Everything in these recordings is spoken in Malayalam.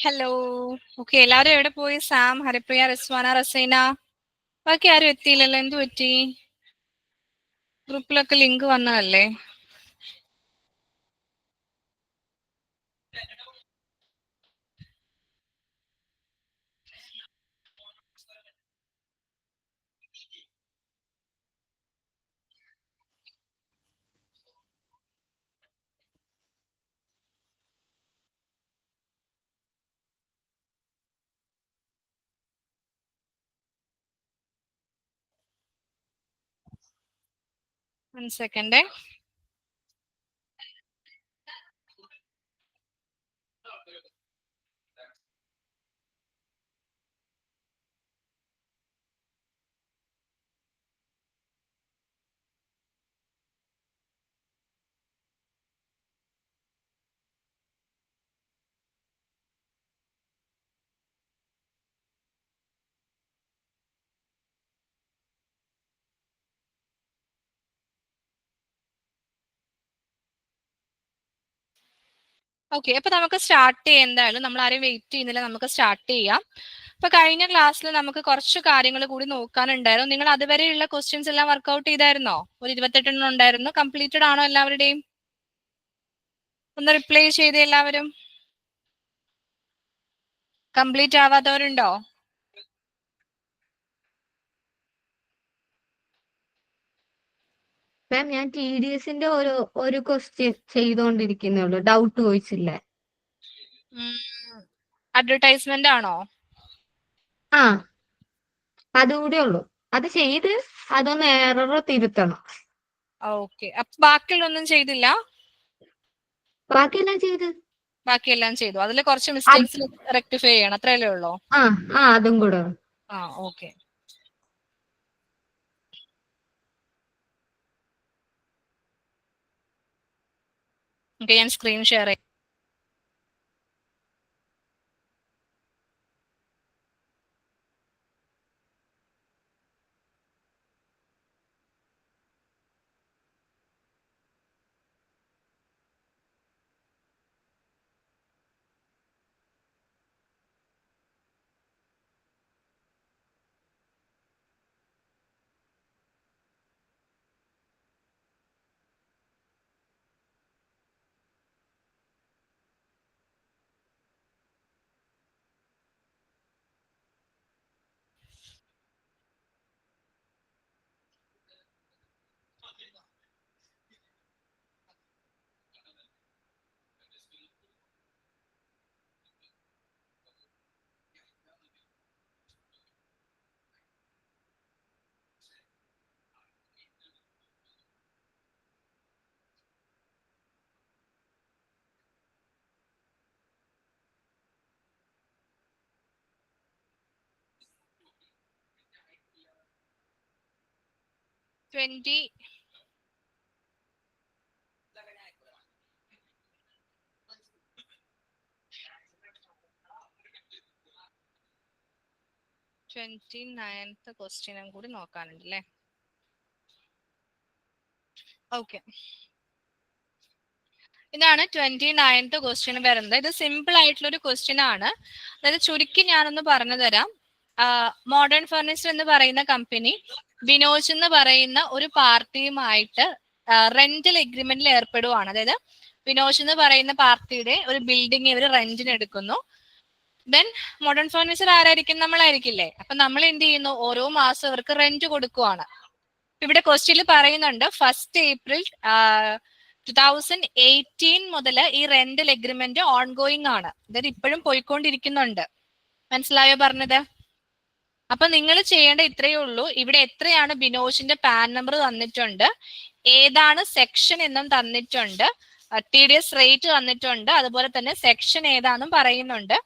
ഹലോ. ഓക്കെ, എല്ലാവരും എവിടെ പോയി? സാം, ഹരിപ്രിയ, റിസ്വാന, റസീന, ബാക്കി ആരും എത്തിയില്ലല്ലോ. എന്തു പറ്റി? ഗ്രൂപ്പിലൊക്കെ ലിങ്ക് വന്നതല്ലേ? One second. ഓക്കെ, അപ്പൊ നമുക്ക് സ്റ്റാർട്ട് ചെയ്യാം. എന്തായാലും നമ്മൾ ആരെയും വെയിറ്റ് ചെയ്യുന്നില്ല, നമുക്ക് സ്റ്റാർട്ട് ചെയ്യാം. അപ്പൊ കഴിഞ്ഞ ക്ലാസ്സിൽ നമുക്ക് കുറച്ച് കാര്യങ്ങൾ കൂടി നോക്കാനുണ്ടായിരുന്നു. നിങ്ങൾ അതുവരെയുള്ള ക്വസ്റ്റ്യൻസ് എല്ലാം വർക്ക്ഔട്ട് ചെയ്തായിരുന്നോ? ഒരു 28 ഉണ്ടായിരുന്നു. കംപ്ലീറ്റഡ് ആണോ എല്ലാവരുടെയും? ഒന്ന് റിപ്ലൈ ചെയ്ത് എല്ലാവരും. കംപ്ലീറ്റ് ആവാത്തവരുണ്ടോ? മാം, ഞാൻ TDSന്റെ ഒരു ക്വസ്റ്റ്യൻ ചെയ്തോണ്ടിരിക്കുന്നേ ഉള്ളൂ. ഡൗട്ട് ചോദിച്ചില്ല. അഡ്വർടൈസ്മെന്റ് ആണോ? ആ, അതുകൂടെ ഉള്ളൂ. അത് ചെയ്ത് അതൊന്ന് എറർ തിരുത്തണം. ഓക്കെ, അപ്പൊ ബാക്കിയുള്ളൊന്നും ചെയ്തില്ല? ബാക്കിയെല്ലാം ചെയ്ത്. ബാക്കിയെല്ലാം ചെയ്തു. അതിൽ കുറച്ച് മിസ്റ്റേക്സ് റെക്ടിഫൈ ചെയ്യണം, അത്രയല്ലേ ഉള്ളൂ? അതും കൂടെ. ഓക്കെ. ഓക്കെ, ഞാൻ സ്ക്രീൻ ഷെയർ ചെയ്യാം. ട്വന്റി 29th ക്വസ്റ്റ്യനും കൂടി നോക്കാനുണ്ട് അല്ലേ? ഓക്കെ, ഇതാണ് 29th ക്വസ്റ്റ്യൻ വരുന്നത്. ഇത് സിമ്പിൾ ആയിട്ടുള്ള ഒരു ക്വസ്റ്റ്യൻ ആണ്. അതായത് ചുരുക്കി ഞാനൊന്ന് പറഞ്ഞു തരാം. മോഡേൺ ഫർണിച്ചർ എന്ന് പറയുന്ന കമ്പനി ബിനോജ് എന്ന് പറയുന്ന ഒരു പാർട്ടിയുമായിട്ട് റെന്റൽ എഗ്രിമെന്റിൽ ഏർപ്പെടുവാണ്. അതായത് ബിനോജ് എന്ന് പറയുന്ന പാർട്ടിയുടെ ഒരു ബിൽഡിംഗ് ഇവർ റെന്റിന് എടുക്കുന്നു. ദെൻ മോഡേൺ ഫർണിച്ചർ ആരായിരിക്കും? നമ്മളായിരിക്കില്ലേ. അപ്പൊ നമ്മൾ എന്ത് ചെയ്യുന്നു? ഓരോ മാസം ഇവർക്ക് റെന്റ് കൊടുക്കുവാണ്. ഇവിടെ ക്വസ്റ്റ്യനിൽ പറയുന്നുണ്ട് 1 April 2018 മുതൽ ഈ റെന്റൽ എഗ്രിമെന്റ് ഓൺഗോയിങ് ആണ്. അതായത് ഇപ്പോഴും പോയിക്കൊണ്ടിരിക്കുന്നുണ്ട്. മനസ്സിലായോ പറഞ്ഞത്? അപ്പൊ നിങ്ങൾ ചെയ്യേണ്ട ഇത്രയേ ഉള്ളൂ. ഇവിടെ എത്രയാണ് ബിനോജിന്റെ പാൻ നമ്പർ തന്നിട്ടുണ്ട്, ഏതാണ് സെക്ഷൻ എന്നും തന്നിട്ടുണ്ട്, TDS റേറ്റ് തന്നിട്ടുണ്ട്, അതുപോലെ തന്നെ സെക്ഷൻ ഏതാണെന്നും പറയുന്നുണ്ട്,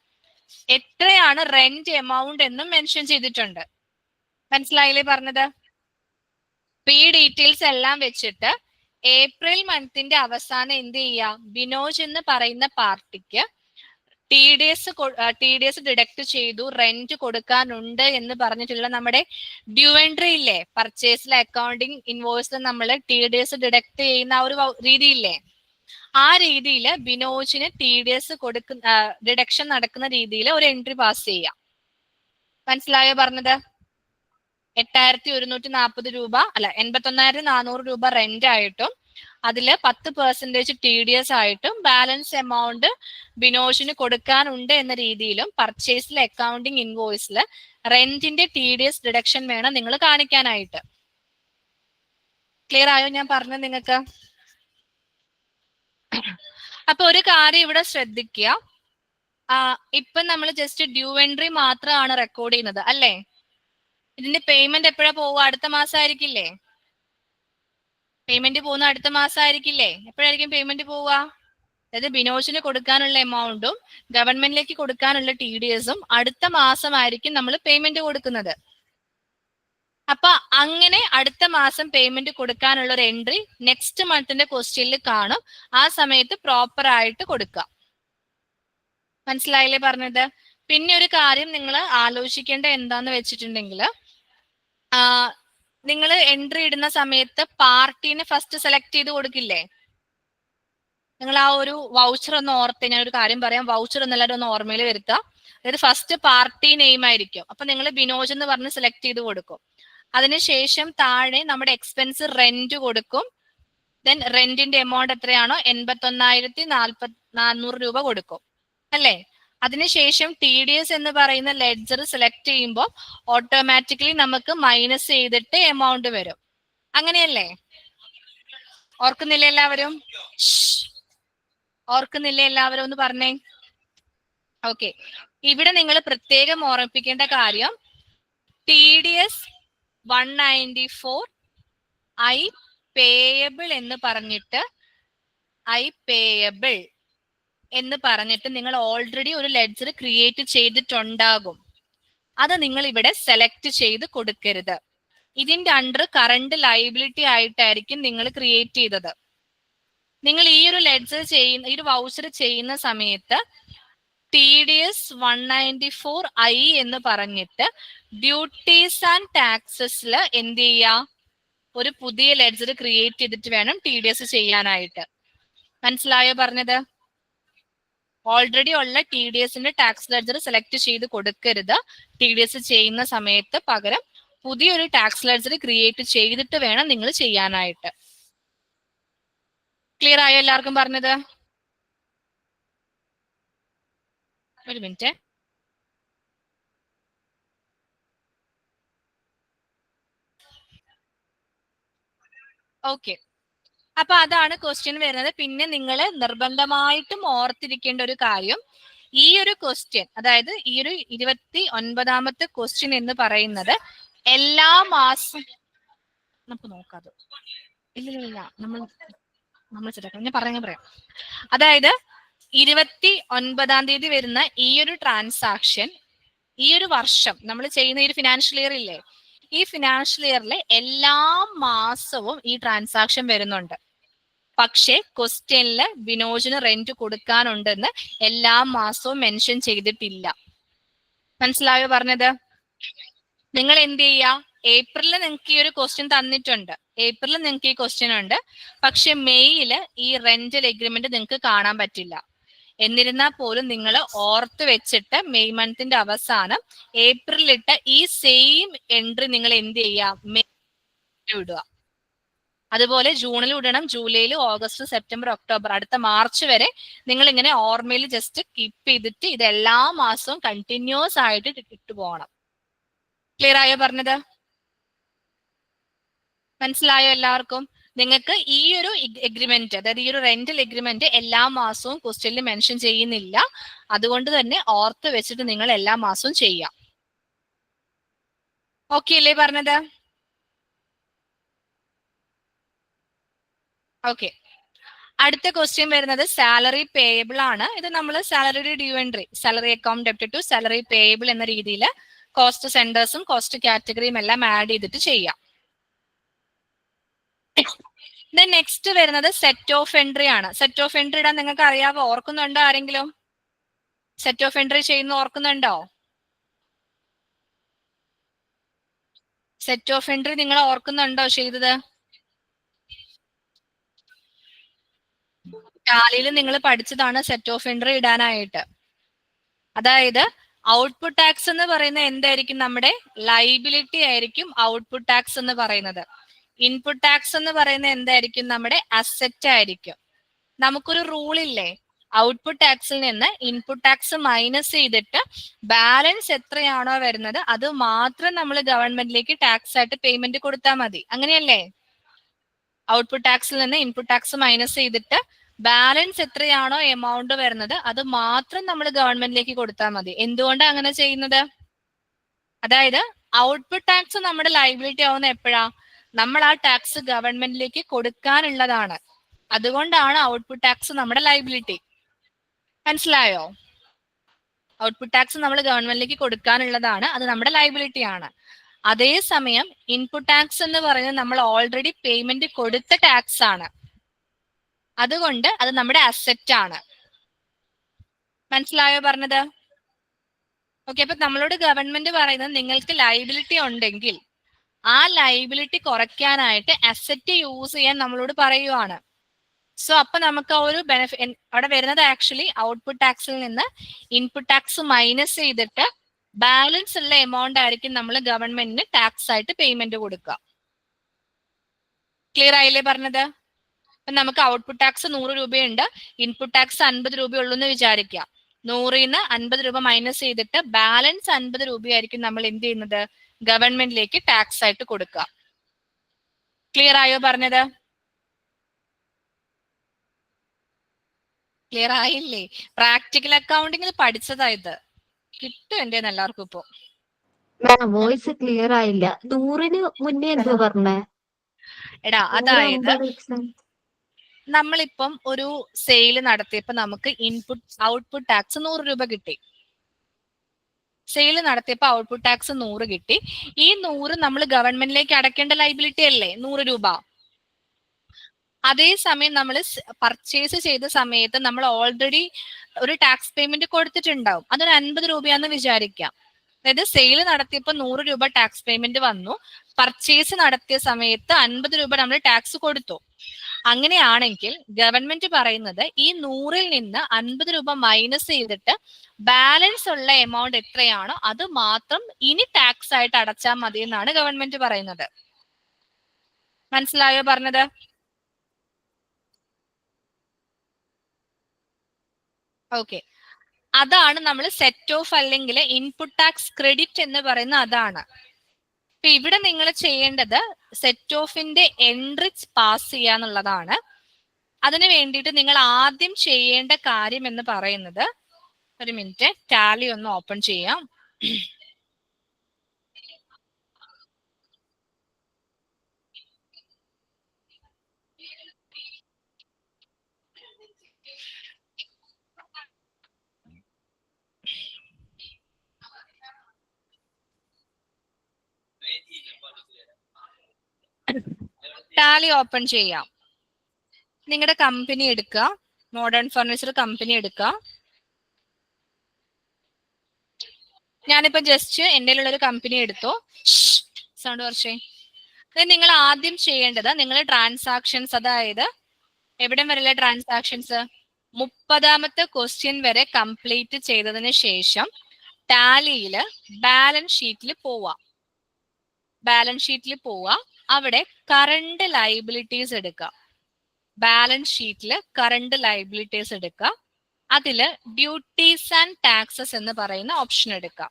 എത്രയാണ് റെന്റ് എമൗണ്ട് എന്നും മെൻഷൻ ചെയ്തിട്ടുണ്ട്. മനസ്സിലായില്ലേ പറഞ്ഞത്? ഈ ഡീറ്റെയിൽസ് എല്ലാം വെച്ചിട്ട് ഏപ്രിൽ മന്തിന്റെ അവസാനം എന്ത് ചെയ്യാം? ബിനോജ് എന്ന് പറയുന്ന പാർട്ടിക്ക് TDS ഡിഡക്ട് ചെയ്തു, റെന്റ് കൊടുക്കാനുണ്ട് എന്ന് പറഞ്ഞിട്ടുള്ള നമ്മുടെ ഡ്യൂ എൻട്രി ഇല്ലേ, പർച്ചേസിലെ അക്കൗണ്ടിങ് ഇൻവോയ്സിൽ നമ്മൾ TDS ഡിഡക്ട് ചെയ്യുന്ന ആ ഒരു രീതിയില്ലേ, ആ രീതിയിൽ ബിനോജിന് TDS കൊടുക്കുന്ന ഡിഡക്ഷൻ നടക്കുന്ന രീതിയിൽ ഒരു എൻട്രി പാസ് ചെയ്യാം. മനസ്സിലായോ പറഞ്ഞത്? 8,140 രൂപ അല്ല 81,400 രൂപ റെന്റ് ആയിട്ടും അതില് 10% TDS ആയിട്ടും ബാലൻസ് എമൗണ്ട് ബിനോഷിന് കൊടുക്കാനുണ്ട് എന്ന രീതിയിലും പർച്ചേസിലെ അക്കൗണ്ടിങ് ഇൻവോയ്സിൽ റെന്റിന്റെ TDS ഡിഡക്ഷൻ വേണം നിങ്ങൾ കാണിക്കാനായിട്ട്. ക്ലിയർ ആയോ ഞാൻ പറഞ്ഞത് നിങ്ങൾക്ക്? അപ്പൊ ഒരു കാര്യം ഇവിടെ ശ്രദ്ധിക്കുക, ഇപ്പൊ നമ്മൾ ജസ്റ്റ് ഡ്യൂ എൻട്രി മാത്രമാണ് റെക്കോർഡ് ചെയ്യുന്നത് അല്ലേ? ഇതിന്റെ പേയ്മെന്റ് എപ്പോഴാ പോവുക? അടുത്ത മാസം ആയിരിക്കില്ലേ? പേയ്മെന്റ് പോകുന്ന അടുത്ത മാസം ആയിരിക്കില്ലേ? എപ്പോഴായിരിക്കും പേയ്മെന്റ് പോവുക? അതായത് ബിനോഷിന് കൊടുക്കാനുള്ള എമൗണ്ടും ഗവൺമെന്റിലേക്ക് കൊടുക്കാനുള്ള TDSഉം അടുത്ത മാസമായിരിക്കും നമ്മൾ പേയ്മെന്റ് കൊടുക്കുന്നത്. അപ്പൊ അങ്ങനെ അടുത്ത മാസം പേയ്മെന്റ് കൊടുക്കാനുള്ള ഒരു എൻട്രി നെക്സ്റ്റ് മന്തിന്റെ ക്വസ്റ്റ്യനിൽ കാണും. ആ സമയത്ത് പ്രോപ്പർ ആയിട്ട് കൊടുക്കുക. മനസ്സിലായില്ലേ പറഞ്ഞത്? പിന്നെ ഒരു കാര്യം നിങ്ങൾ ആലോചിക്കേണ്ട എന്താന്ന് വെച്ചിട്ടുണ്ടെങ്കിൽ, നിങ്ങൾ എൻട്രി ഇടുന്ന സമയത്ത് പാർട്ടീനെ ഫസ്റ്റ് സെലക്ട് ചെയ്ത് കൊടുക്കില്ലേ? നിങ്ങൾ ആ ഒരു വൗച്ചർ ഒന്ന് ഓർത്ത്, ഞാൻ ഒരു കാര്യം പറയാം, വൗച്ചർ എന്നെല്ലാവരും ഒന്ന് ഓർമ്മയിൽ വരുത്തുക. അതായത് ഫസ്റ്റ് പാർട്ടി നെയിം ആയിരിക്കും. അപ്പൊ നിങ്ങൾ ബിനോജ് എന്ന് പറഞ്ഞ് സെലക്ട് ചെയ്ത് കൊടുക്കും. അതിനുശേഷം താഴെ നമ്മുടെ എക്സ്പെൻസ് റെന്റ് കൊടുക്കും. ദെൻ റെന്റിന്റെ എമൗണ്ട് എത്രയാണോ 81,400 രൂപ കൊടുക്കും അല്ലേ? അതിനുശേഷം TDS എന്ന് പറയുന്ന ലെഡ്ജർ സെലക്ട് ചെയ്യുമ്പോൾ ഓട്ടോമാറ്റിക്കലി നമുക്ക് മൈനസ് ചെയ്തിട്ട് എമൗണ്ട് വരും. അങ്ങനെയല്ലേ? ഓർക്കുന്നില്ലേ എല്ലാവരും? ഓർക്കുന്നില്ലേ എല്ലാവരും? ഒന്ന് പറഞ്ഞേ. ഓക്കെ, ഇവിടെ നിങ്ങൾ പ്രത്യേകം ഓർമ്മിപ്പിക്കേണ്ട കാര്യം, TDS 194 ഐ പേയബിൾ എന്ന് പറഞ്ഞിട്ട് നിങ്ങൾ ഓൾറെഡി ഒരു ലെഡ്ജർ ക്രിയേറ്റ് ചെയ്തിട്ടുണ്ടാകും. അത് നിങ്ങൾ ഇവിടെ സെലക്ട് ചെയ്ത് കൊടുക്കരുത്. ഇതിന്റെ അണ്ടർ കറണ്ട് ലയബിലിറ്റി ആയിട്ടായിരിക്കും നിങ്ങൾ ക്രിയേറ്റ് ചെയ്തത്. നിങ്ങൾ ഈ ഒരു ലെഡ്ജർ ചെയ്യുന്ന, ഈ ഒരു വൗച്ചർ ചെയ്യുന്ന സമയത്ത് TDS 194 ഐ എന്ന് പറഞ്ഞിട്ട് ഡ്യൂട്ടീസ് ആൻഡ് ടാക്സസിൽ എന്ത് ചെയ്യുക? ഒരു പുതിയ ലെഡ്ജർ ക്രിയേറ്റ് ചെയ്തിട്ട് വേണം TDS ചെയ്യാനായിട്ട്. മനസ്സിലായോ പറഞ്ഞത്? ഓൾറെഡി ഉള്ള TDSന്റെ ടാക്സ് ലെഡ്ജർ സെലക്ട് ചെയ്ത് കൊടുക്കരുത് TDS ചെയ്യുന്ന സമയത്ത്. പകരം പുതിയൊരു ടാക്സ് ലെഡ്ജർ ക്രിയേറ്റ് ചെയ്തിട്ട് വേണം നിങ്ങൾ ചെയ്യാനായിട്ട്. ക്ലിയർ ആയോ എല്ലാവർക്കും പറഞ്ഞത്? ഒരു മിനിറ്റ്. ഓക്കെ, അപ്പൊ അതാണ് ക്വസ്റ്റ്യൻ വരുന്നത്. പിന്നെ നിങ്ങൾ നിർബന്ധമായിട്ടും ഓർത്തിരിക്കേണ്ട ഒരു കാര്യം, ഈ ഒരു ക്വസ്റ്റ്യൻ, അതായത് ഈ ഒരു 29ാമത്തെ ക്വസ്റ്റ്യൻ എന്ന് പറയുന്നത് എല്ലാ മാസം നമുക്ക് നോക്കാതെ ഇല്ല നമ്മൾ ഞാൻ പറയാം. അതായത് 29ാം തീയതി വരുന്ന ഈ ഒരു ട്രാൻസാക്ഷൻ, ഈ ഒരു വർഷം നമ്മൾ ചെയ്യുന്ന ഈ ഒരു ഫിനാൻഷ്യൽ ഇയർ ഇല്ലേ, ഈ ഫിനാൻഷ്യൽ ഇയറിലെ എല്ലാ മാസവും ഈ ട്രാൻസാക്ഷൻ വരുന്നുണ്ട്. പക്ഷേ ക്വസ്റ്റ്യനില് ബിനോജിന് റെന്റ് കൊടുക്കാനുണ്ടെന്ന് എല്ലാ മാസവും മെൻഷൻ ചെയ്തിട്ടില്ല. മനസ്സിലായോ പറഞ്ഞത്? നിങ്ങൾ എന്ത് ചെയ്യുക? ഏപ്രിലിൽ നിങ്ങൾക്ക് ഈ ഒരു ക്വസ്റ്റ്യൻ തന്നിട്ടുണ്ട്, ഏപ്രിലിൽ നിങ്ങൾക്ക് ഈ ക്വസ്റ്റ്യൻ ഉണ്ട്. പക്ഷെ മെയ്യില് ഈ റെന്റൽ എഗ്രിമെന്റ് നിങ്ങൾക്ക് കാണാൻ പറ്റില്ല. എന്നിരുന്നാൽ പോലും നിങ്ങൾ ഓർത്ത് വെച്ചിട്ട് മെയ് മന്തിന്റെ അവസാനം ഏപ്രിലിട്ട ഈ സെയിം എൻട്രി നിങ്ങൾ എന്ത് ചെയ്യുക? മെയ് ഇടുക. അതുപോലെ ജൂണിൽ ഇടണം, ജൂലൈയിൽ, ഓഗസ്റ്റ്, സെപ്റ്റംബർ, ഒക്ടോബർ, അടുത്ത മാർച്ച് വരെ നിങ്ങൾ ഇങ്ങനെ ഓർമ്മയിൽ ജസ്റ്റ് കീപ്പ് ചെയ്തിട്ട് ഇത് എല്ലാ മാസവും കണ്ടിന്യൂസ് ആയിട്ട് ഇട്ടു പോകണം. ക്ലിയർ ആയോ പറഞ്ഞത്? മനസ്സിലായോ എല്ലാവർക്കും? നിങ്ങൾക്ക് ഈ ഒരു എഗ്രിമെന്റ്, അതായത് ഈ ഒരു റെന്റൽ എഗ്രിമെന്റ് എല്ലാ മാസവും ക്വസ്റ്റ്യനിൽ മെൻഷൻ ചെയ്യുന്നില്ല. അതുകൊണ്ട് തന്നെ ഓർത്ത് വെച്ചിട്ട് നിങ്ങൾ എല്ലാ മാസവും ചെയ്യാം. ഓക്കെ അല്ലേ പറഞ്ഞത്? ഓക്കെ, അടുത്ത ക്വസ്റ്റ്യൻ വരുന്നത് സാലറി പേയബിൾ ആണ്. ഇത് നമ്മൾ സാലറിയുടെ due entry, salary account debit to salary payable എന്ന രീതിയിൽ കോസ്റ്റ് സെന്റേഴ്സും കോസ്റ്റ് കാറ്റഗറിയും എല്ലാം ആഡ് ചെയ്തിട്ട് ചെയ്യാം. നെക്സ്റ്റ് വരുന്നത് സെറ്റ് ഓഫ് എൻട്രി ആണ്. സെറ്റ് ഓഫ് എൻട്രി ഇടാൻ നിങ്ങൾക്ക് അറിയാവോ? ഓർക്കുന്നുണ്ടോ ആരെങ്കിലും? സെറ്റ് ഓഫ് എൻട്രി ചെയ്യുന്ന ഓർക്കുന്നുണ്ടോ? സെറ്റ് ഓഫ് എൻട്രി നിങ്ങൾ ഓർക്കുന്നുണ്ടോ ചെയ്തത്? ടാലിയിൽ നിങ്ങൾ പഠിച്ചതാണ് സെറ്റ് ഓഫ് എൻട്രി ഇടാനായിട്ട്. അതായത് ഔട്ട്പുട്ട് ടാക്സ് എന്ന് പറയുന്നത് എന്തായിരിക്കും? നമ്മുടെ ലൈബിലിറ്റി ആയിരിക്കും ഔട്ട്പുട്ട് ടാക്സ് എന്ന് പറയുന്നത്. ഇൻപുട്ട് ടാക്സ് എന്ന് പറയുന്നത് എന്തായിരിക്കും? നമ്മുടെ അസറ്റ് ആയിരിക്കും. നമുക്കൊരു റൂൾ ഇല്ലേ, ഔട്ട്പുട്ട് ടാക്സിൽ നിന്ന് ഇൻപുട്ട് ടാക്സ് മൈനസ് ചെയ്തിട്ട് ബാലൻസ് എത്രയാണോ വരുന്നത് അത് മാത്രം നമ്മൾ ഗവൺമെന്റിലേക്ക് ടാക്സ് ആയിട്ട് പേയ്മെന്റ് കൊടുത്താൽ മതി. അങ്ങനെയല്ലേ? ഔട്ട്പുട്ട് ടാക്സിൽ നിന്ന് ഇൻപുട്ട് ടാക്സ് മൈനസ് ചെയ്തിട്ട് ബാലൻസ് എത്രയാണോ എമൗണ്ട് വരുന്നത് അത് മാത്രം നമ്മൾ ഗവൺമെന്റിലേക്ക് കൊടുത്താൽ മതി. എന്തുകൊണ്ടാണ് അങ്ങനെ ചെയ്യുന്നത്? അതായത് ഔട്ട്പുട്ട് ടാക്സ് നമ്മുടെ ലൈബിലിറ്റി ആവുന്ന എപ്പോഴാ? നമ്മൾ ആ ടാക്സ് ഗവൺമെന്റിലേക്ക് കൊടുക്കാനുള്ളതാണ്. അതുകൊണ്ടാണ് ഔട്ട്പുട്ട് ടാക്സ് നമ്മുടെ ലൈബിലിറ്റി. മനസ്സിലായോ? ഔട്ട്പുട്ട് ടാക്സ് നമ്മൾ ഗവൺമെന്റിലേക്ക് കൊടുക്കാനുള്ളതാണ്, അത് നമ്മുടെ ലൈബിലിറ്റി ആണ്. അതേസമയം ഇൻപുട്ട് ടാക്സ് എന്ന് പറയുന്നത് നമ്മൾ ഓൾറെഡി പേയ്മെന്റ് കൊടുത്ത ടാക്സ് ആണ്, അതുകൊണ്ട് അത് നമ്മുടെ അസറ്റ് ആണ്. മനസ്സിലായോ പറഞ്ഞത്? ഓക്കെ. അപ്പൊ നമ്മളോട് ഗവൺമെന്റ് പറയുന്നത് നിങ്ങൾക്ക് ലൈബിലിറ്റി ഉണ്ടെങ്കിൽ ആ ലൈബിലിറ്റി കുറയ്ക്കാനായിട്ട് അസറ്റ് യൂസ് ചെയ്യാൻ നമ്മളോട് പറയുവാണ്. സോ അപ്പൊ നമുക്ക് ആ ഒരു ബെനിഫിറ്റ് അവിടെ വരുന്നത് ആക്ച്വലി ഔട്ട്പുട്ട് ടാക്സിൽ നിന്ന് ഇൻപുട്ട് ടാക്സ് മൈനസ് ചെയ്തിട്ട് ബാലൻസ് ഉള്ള എമൗണ്ട് ആയിരിക്കും നമ്മൾ ഗവൺമെന്റിന് ടാക്സ് ആയിട്ട് പേയ്മെന്റ് കൊടുക്കുക. ക്ലിയർ ആയില്ലേ പറഞ്ഞത്? അപ്പൊ നമുക്ക് ഔട്ട്പുട്ട് ടാക്സ് 100 രൂപയുണ്ട്, ഇൻപുട്ട് ടാക്സ് 50 രൂപയുള്ളൂ എന്ന് വിചാരിക്കുക. 100ന്ന് 50 രൂപ മൈനസ് ചെയ്തിട്ട് ബാലൻസ് 50 രൂപയായിരിക്കും നമ്മൾ എന്ത് ചെയ്യുന്നത്? ഗവൺമെന്റിലേക്ക് ടാക്സ് ആയിട്ട് കൊടുക്കുക. ക്ലിയർ ആയോ പറഞ്ഞത്? ക്ലിയർ ആയില്ലേ? പ്രാക്ടിക്കൽ അക്കൗണ്ടിങ്ങിൽ പഠിച്ചതായത് കിട്ടും എന്റെ എല്ലാവർക്കും ഇപ്പോ. വോയിസ് ക്ലിയർ ആയില്ല. 100ന് മുന്നേ എന്തോ പറഞ്ഞേ? എടാ അതായത് നമ്മളിപ്പം ഒരു സെയില് നടത്തിയപ്പോ നമുക്ക് ഔട്ട്പുട്ട് ടാക്സ് 100 രൂപ കിട്ടി. സെയില് നടത്തിയപ്പോ ഔട്ട്പുട്ട് ടാക്സ് 100 കിട്ടി. ഈ 100 നമ്മൾ ഗവൺമെന്റിലേക്ക് അടയ്ക്കേണ്ട ലൈബിലിറ്റി അല്ലേ 100 രൂപ. അതേസമയം നമ്മൾ പർച്ചേസ് ചെയ്ത സമയത്ത് നമ്മൾ ഓൾറെഡി ഒരു ടാക്സ് പേയ്മെന്റ് കൊടുത്തിട്ടുണ്ടാവും, അതൊരു 50 രൂപയാന്ന് വിചാരിക്കാം. അതായത് സെയിൽ നടത്തിയപ്പോൾ 100 രൂപ ടാക്സ് പേയ്മെന്റ് വന്നു, പർച്ചേസ് നടത്തിയ സമയത്ത് 50 രൂപ നമ്മൾ ടാക്സ് കൊടുത്തു. അങ്ങനെയാണെങ്കിൽ ഗവൺമെന്റ് പറയുന്നത് ഈ 100ൽ നിന്ന് 50 രൂപ മൈനസ് ചെയ്തിട്ട് ബാലൻസ് ഉള്ള എമൗണ്ട് എത്രയാണോ അത് മാത്രം ഇനി ടാക്സ് ആയിട്ട് അടച്ചാൽ മതി എന്നാണ് ഗവൺമെന്റ് പറയുന്നത്. മനസ്സിലായോ പറഞ്ഞത്? ഓക്കെ. അതാണ് നമ്മൾ സെറ്റ് ഓഫ് അല്ലെങ്കിൽ ഇൻപുട്ട് ടാക്സ് ക്രെഡിറ്റ് എന്ന് പറയുന്ന അതാണ്. ഇപ്പൊ ഇവിടെ നിങ്ങൾ ചെയ്യേണ്ടത് സെറ്റ് ഓഫിന്റെ എൻട്രി പാസ് ചെയ്യാന്നുള്ളതാണ്. അതിനു വേണ്ടിയിട്ട് നിങ്ങൾ ആദ്യം ചെയ്യേണ്ട കാര്യം എന്ന് പറയുന്നത്, ഒരു മിനിറ്റ് ടാലി ഒന്ന് ഓപ്പൺ ചെയ്യാം. ടാലി ഓപ്പൺ ചെയ്യാം. നിങ്ങളുടെ കമ്പനി എടുക്കുക, മോഡേൺ ഫർണിച്ചർ കമ്പനി എടുക്കുക. ഞാനിപ്പോ ജസ്റ്റ് എൻ്റെ ഉള്ള ഒരു കമ്പനി എടുത്തു. സൗണ്ട് കുറച്ചേ. നിങ്ങൾ ആദ്യം ചെയ്യേണ്ടത് നിങ്ങൾ ട്രാൻസാക്ഷൻസ്, അതായത് എവിടെ വരെയുള്ള ട്രാൻസാക്ഷൻസ് 30ാമത്തെ ക്വസ്റ്റ്യൻ വരെ കംപ്ലീറ്റ് ചെയ്തതിന് ശേഷം ടാലിയില് ബാലൻസ് ഷീറ്റിൽ പോവാ. ബാലൻസ് ഷീറ്റിൽ പോവാ, അവിടെ കറണ്ട് ലൈബിലിറ്റീസ് എടുക്കുക. ബാലൻസ് ഷീറ്റിൽ കറണ്ട് ലൈബിലിറ്റീസ് എടുക്കുക. അതില് ഡ്യൂട്ടീസ് ആൻഡ് ടാക്സസ് എന്ന് പറയുന്ന ഓപ്ഷൻ എടുക്കുക.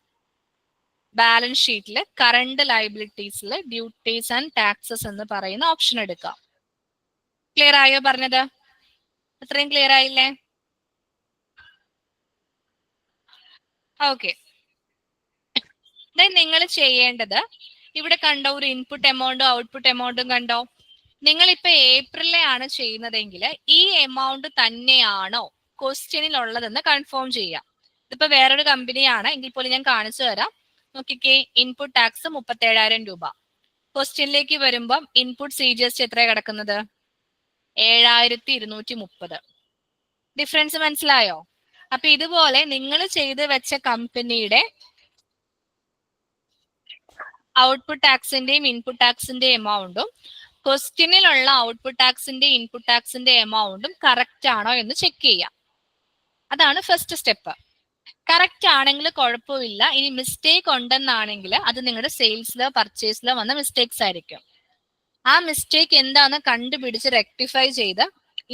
ബാലൻസ് ഷീറ്റിൽ കറണ്ട് ലൈബിലിറ്റീസിൽ ഡ്യൂട്ടീസ് ആൻഡ് ടാക്സസ് എന്ന് പറയുന്ന ഓപ്ഷൻ എടുക്കുക. ക്ലിയർ ആയോ പറഞ്ഞത്? അത്രയും ക്ലിയർ ആയില്ലേ? ഓക്കെ. നിങ്ങൾ ചെയ്യേണ്ടത്, ഇവിടെ കണ്ടോ ഒരു ഇൻപുട്ട് എമൗണ്ടും ഔട്ട്പുട്ട് എമൗണ്ടും കണ്ടോ? നിങ്ങളിപ്പോ ഏപ്രിലാണ് ചെയ്യുന്നതെങ്കിൽ ഈ എമൗണ്ട് തന്നെയാണോ ക്വസ്റ്റ്യനിൽ ഉള്ളതെന്ന് കൺഫേം ചെയ്യാം. ഇതിപ്പോ വേറൊരു കമ്പനിയാണ് എങ്കിൽ പോലും ഞാൻ കാണിച്ചു തരാം. നോക്കിക്കേ, ഇൻപുട്ട് ടാക്സ് 37,000 രൂപ. ക്വസ്റ്റ്യനിലേക്ക് വരുമ്പം ഇൻപുട്ട് CGST എത്രയാണ് കിടക്കുന്നത്? 7,230. ഡിഫറൻസ് മനസ്സിലായോ? അപ്പൊ ഇതുപോലെ നിങ്ങൾ ചെയ്ത് വെച്ച കമ്പനിയുടെ ഔട്ട്പുട്ട് ടാക്സിന്റെയും ഇൻപുട്ട് ടാക്സിന്റെയും എമൗണ്ടും ക്വസ്റ്റ്യനിലുള്ള ഔട്ട്പുട്ട് ടാക്സിന്റെ ഇൻപുട്ട് ടാക്സിന്റെ എമൗണ്ടും കറക്റ്റ് ആണോ എന്ന് ചെക്ക് ചെയ്യാം. അതാണ് ഫസ്റ്റ് സ്റ്റെപ്പ്. കറക്റ്റ് ആണെങ്കിൽ കുഴപ്പമില്ല. ഇനി മിസ്റ്റേക്ക് ഉണ്ടെന്നാണെങ്കിൽ അത് നിങ്ങളുടെ സെയിൽസിലോ പർച്ചേസിലോ വന്ന മിസ്റ്റേക്സ് ആയിരിക്കും. ആ മിസ്റ്റേക്ക് എന്താണെന്ന് കണ്ടുപിടിച്ച് റെക്ടിഫൈ ചെയ്ത്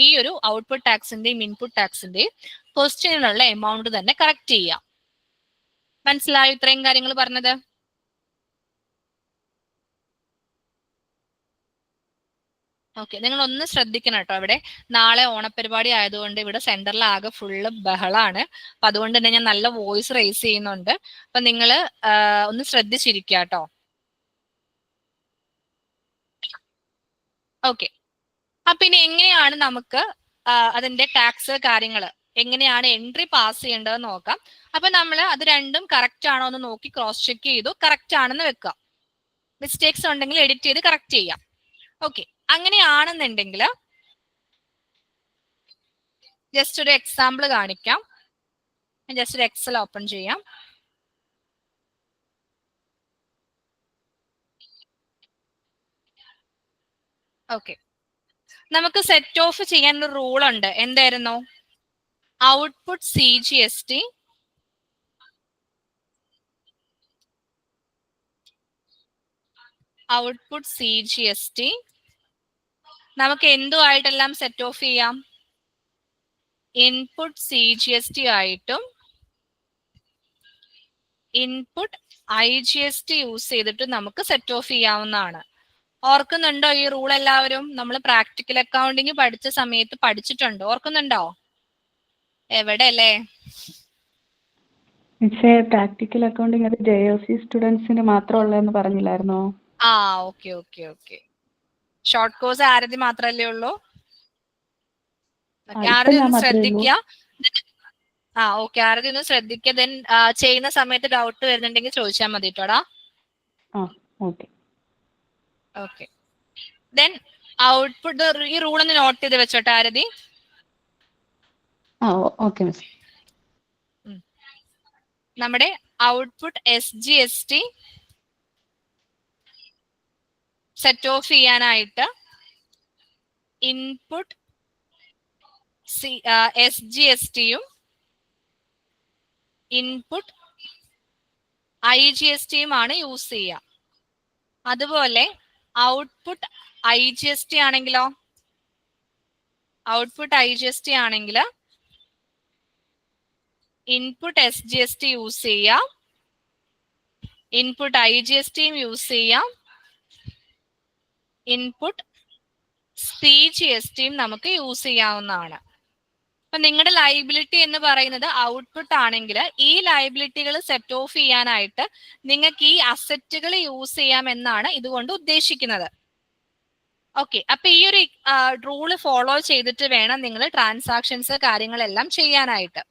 ഈ ഒരു ഔട്ട്പുട്ട് ടാക്സിന്റെയും ഇൻപുട്ട് ടാക്സിന്റെയും ക്വസ്റ്റ്യനിലുള്ള എമൗണ്ട് തന്നെ കറക്റ്റ് ചെയ്യാം. മനസ്സിലായോ ഇത്രയും കാര്യങ്ങൾ പറഞ്ഞത്? ഓക്കെ, നിങ്ങൾ ഒന്ന് ശ്രദ്ധിക്കണം കേട്ടോ. ഇവിടെ നാളെ ഓണപരിപാടി ആയതുകൊണ്ട് ഇവിടെ സെന്ററിൽ ആകെ ഫുള്ള് ബഹളാണ്. അപ്പൊ അതുകൊണ്ട് തന്നെ ഞാൻ നല്ല വോയിസ് റേസ് ചെയ്യുന്നുണ്ട്. അപ്പൊ നിങ്ങൾ ഒന്ന് ശ്രദ്ധിച്ചിരിക്കുക കേട്ടോ. ഓക്കെ, അപ്പൊ ഇനി എങ്ങനെയാണ് നമുക്ക് അതിന്റെ ടാക്സ് കാര്യങ്ങൾ എങ്ങനെയാണ് എൻട്രി പാസ് ചെയ്യേണ്ടതെന്ന് നോക്കാം. അപ്പൊ നമ്മൾ അത് രണ്ടും കറക്റ്റ് ആണോ എന്ന് നോക്കി ക്രോസ് ചെക്ക് ചെയ്തു. കറക്റ്റ് ആണെന്ന് വെക്കുക. മിസ്റ്റേക്സ് ഉണ്ടെങ്കിൽ എഡിറ്റ് ചെയ്ത് കറക്റ്റ് ചെയ്യാം. ഓക്കെ, അങ്ങനെയാണെന്നുണ്ടെങ്കിൽ ജസ്റ്റ് ഒരു എക്സാമ്പിൾ കാണിക്കാം. ജസ്റ്റ് ഒരു എക്സൽ ഓപ്പൺ ചെയ്യാം. ഓക്കെ, നമുക്ക് സെറ്റ് ഓഫ് ചെയ്യാൻ ഒരു റൂൾ ഉണ്ട്. എന്തായിരുന്നു? ഔട്ട്പുട്ട് CGST നമുക്ക് എന്തുമായിട്ടെല്ലാം സെറ്റ് ഓഫ് ചെയ്യാം? ഇൻപുട്ട് CGST ആയിട്ടും ഇൻപുട്ട് IGST യൂസ് ചെയ്തിട്ട് നമുക്ക് സെറ്റ് ഓഫ് ചെയ്യാവുന്നതാണ്. ഓർക്കുന്നുണ്ടോ ഈ റൂൾ എല്ലാവരും? നമ്മൾ പ്രാക്ടിക്കൽ അക്കൗണ്ടിങ് പഠിച്ച സമയത്ത് പഠിച്ചിട്ടുണ്ടോ? ഓർക്കുന്നുണ്ടോ? എവിടെ അല്ലേ? പ്രാക്ടിക്കൽ അക്കൗണ്ടിങ് അത് JOC സ്റ്റുഡൻസിന് മാത്രമുള്ളതെന്ന് പറഞ്ഞില്ലായിരുന്നോ? ആ, okay okay okay. Short course Aarti മാത്രല്ലേ ഉള്ളൂ? ആരതി ഒന്ന് ശ്രദ്ധിക്കുക. ഓക്കെ, ആരതി ഒന്ന് ശ്രദ്ധിക്കുക. ദെൻ ചെയ്യുന്ന സമയത്ത് ഡൗട്ട് വരുന്നുണ്ടെങ്കിൽ ചോദിച്ചാൽ മതി കേട്ടോടാ. ഓക്കെ. ദെൻ ഔട്ട്പുട്ട് ഈ റൂൾ ഒന്ന് നോട്ട് ചെയ്ത് വെച്ചോട്ടെ ആരതി. Okay miss. നമ്മുടെ ഔട്ട്പുട്ട് SGST സെറ്റ് ഓഫ് ചെയ്യാനായിട്ട് ഇൻപുട്ട് SGSTയും ഇൻപുട്ട് IGSTയും ആണ് യൂസ് ചെയ്യുക. അതുപോലെ ഔട്ട്പുട്ട് IGST ആണെങ്കിലോ? ഔട്ട്പുട്ട് IGST ആണെങ്കിൽ ഇൻപുട്ട് SGST യൂസ് ചെയ്യാം, ഇൻപുട്ട് IGSTയും യൂസ് ചെയ്യാം, ഇൻപുട്ട് CGSTയും നമുക്ക് യൂസ് ചെയ്യാവുന്നതാണ്. അപ്പൊ നിങ്ങളുടെ ലയബിലിറ്റി എന്ന് പറയുന്നത് ഔട്ട്പുട്ട് ആണെങ്കിൽ ഈ ലയബിലിറ്റികൾ സെറ്റ് ഓഫ് ചെയ്യാനായിട്ട് നിങ്ങൾക്ക് ഈ അസറ്റുകൾ യൂസ് ചെയ്യാം എന്നാണ് ഇതുകൊണ്ട് ഉദ്ദേശിക്കുന്നത്. ഓക്കെ, അപ്പൊ ഈ ഒരു റൂള് ഫോളോ ചെയ്തിട്ട് വേണം നിങ്ങൾ ട്രാൻസാക്ഷൻസ് കാര്യങ്ങളെല്ലാം ചെയ്യാനായിട്ട്.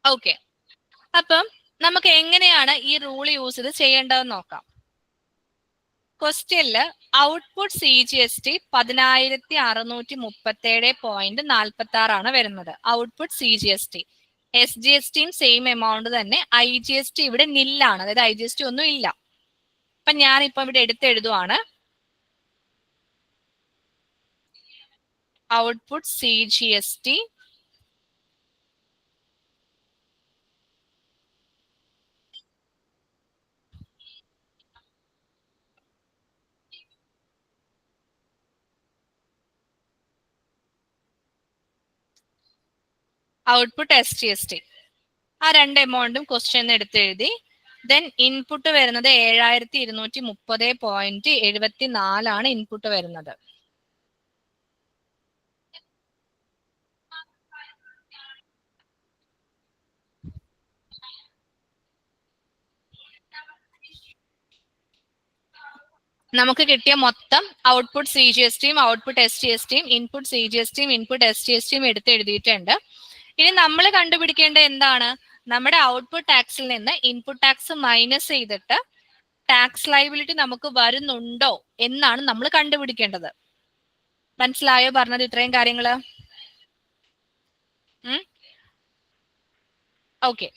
ഓക്കെ, അപ്പം നമുക്ക് എങ്ങനെയാണ് ഈ റൂൾ യൂസ് ചെയ്ത് ചെയ്യേണ്ടതെന്ന് നോക്കാം. ക്വസ്റ്റ്യനില് ഔട്ട്പുട്ട് CGST 1637.46 വരുന്നത്. Output CGST. SGSTയും സെയിം എമൗണ്ട് തന്നെ. IGST ഇവിടെ നില്ലാണ്, അതായത് IGST ഒന്നും ഇല്ല. അപ്പൊ ഞാനിപ്പോ ഇവിടെ എടുത്തെഴുതുവാണ്. Output CGST output SGST. ആ രണ്ട് എമൗണ്ടും ക്വസ്റ്റ്യൻ എടുത്തെഴുതി. ദെൻ ഇൻപുട്ട് വരുന്നത് 7230.74 ഇൻപുട്ട് വരുന്നത്. നമുക്ക് കിട്ടിയ മൊത്തം ഔട്ട്പുട്ട് CGSTയും ഔട്ട്പുട്ട് SGSTയും ഇൻപുട്ട് CGSTയും ഇൻപുട്ട് SGSTയും എടുത്ത് എഴുതിയിട്ടുണ്ട്. ഇനി നമ്മൾ കണ്ടുപിടിക്കേണ്ടത് എന്താണ്? നമ്മുടെ ഔട്ട്പുട്ട് ടാക്സിൽ നിന്ന് ഇൻപുട്ട് ടാക്സ് മൈനസ് ചെയ്തിട്ട് ടാക്സ് ലയബിലിറ്റി നമുക്ക് വരുന്നുണ്ടോ എന്നാണ് നമ്മൾ കണ്ടുപിടിക്കേണ്ടത്. മനസ്സിലായോ പറഞ്ഞത് ഇത്രയും കാര്യങ്ങള്? ഓക്കെ.